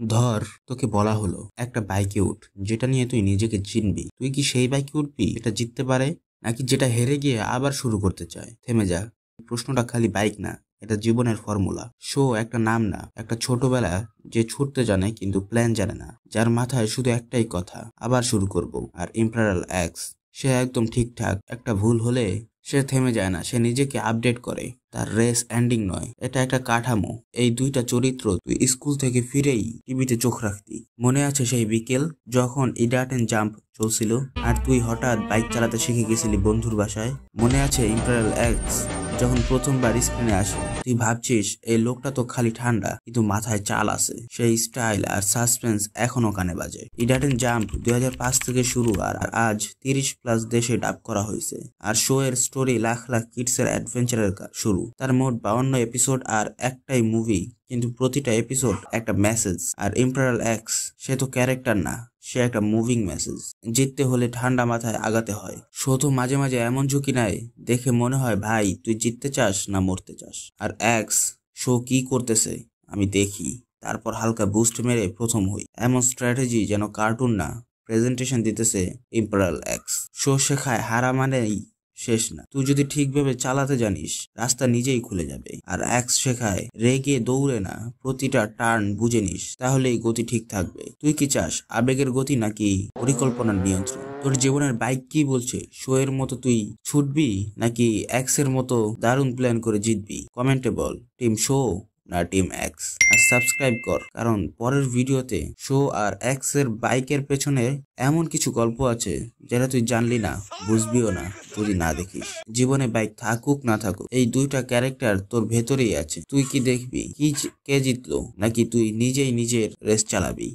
ধর তোকে বলা হলো একটা বাইকে উঠ, যেটা নিয়ে তুই নিজেকে চিনবি। তুই কি সেই বাইকে উঠবি এটা জিততে পারে, নাকি যেটা হেরে গিয়ে আবার শুরু করতে চায়? থেমে যা। প্রশ্নটা খালি বাইক না, এটা জীবনের ফর্মুলা। শো একটা নাম না, একটা ছোটবেলা যে ছুটতে জানে কিন্তু প্ল্যান জানে না, যার মাথায় শুধু একটাই কথা, আবার শুরু করব। আর ইম্পেরিয়াল এক্স, সে একদম ঠিকঠাক। একটা ভুল হলে সে থেমে যায় না, সে নিজেকে আপডেট করে। তার রেস এন্ডিং নয়, এটা একটা কাঠামো। এই দুইটা চরিত্র তুই স্কুল থেকে ফিরেই টিভিতে চোখ রাখতি। মনে আছে সেই বিকেল যখন ইডাট এন্ড জাম্প চলছিল আর তুই হঠাৎ বাইক চালাতে শিখে গেছিলি বন্ধুর বাসায়? মনে আছে ইম্পেরিয়াল এক্স যখন প্রথমবার স্ক্রিনে আসে, তুই ভাবছিস এই লোকটা তো খালি ঠান্ডা, কিন্তু মাথায় চাল আছে। সেই স্টাইল আর সাসপেন্স এখনো কানে বাজে। ইডাট এন্ড জাম্প 2005 থেকে শুরু, আর আজ 30+ দেশে ডাব করা হয়েছে। আর শো এর স্টোরি লাখ লাখ কিডসের অ্যাডভেঞ্চারের শুরু। তার মোট 52 এপিসোড আর একটাই মুভি, কিন্তু প্রতিটা এপিসোড একটা মেসেজ। আর ইম্পেরিয়াল এক্স, সে তো ক্যারেক্টার না, সে একটা মুভিং মেসেজ। জিততে হলে ঠান্ডা মাথায় আগাতে হয়। শো তো মাঝে মাঝে এমন ঝুঁকি নেয়, দেখে মনে হয় ভাই তুই জিততে চাস না মরতে চাস। আর এক্স, শো কি করতেছে আমি দেখি, তারপর হালকা বুস্ট মেরে প্রথম হই। এমন স্ট্র্যাটেজি যেন কার্টুন না, প্রেজেন্টেশন দিতেছে ইম্পেরিয়াল এক্স। শো শেখায় হারা মানেই শেষ না, তুই যদি ঠিকভাবে চালাতে জানিস রাস্তা নিজেই খুলে যাবে। আর এক্স শেখায় রেগে দৌড়ে না, প্রতিটা টার্ন বুঝে নিস, তাহলেই গতি ঠিক থাকবে। তুই কি চাস, আবেগের গতি নাকি পরিকল্পনার নিয়ন্ত্রণ? তোর জীবনের বাইক কি বলছে? শো এর মতো তুই ছুটবি নাকি এক্স এর মতো দারুণ প্ল্যান করে জিতবি? কমেন্টে বল, টিম শো না টিম এক্স। আর সাবস্ক্রাইব কর, কারণ পরের ভিডিওতে শো আর এক্স এর বাইকের পেছনে এমন কিছু গল্প আছে যেটা তুই জানলি না, বুঝবিও না যদি না দেখিস। জীবনে বাইক থাকুক না থাকুক, এই দুইটা ক্যারেক্টার তোর ভেতরেই আছে। তুই কি দেখবি কে জিতলো, নাকি তুই নিজেই নিজের রেস চালাবি?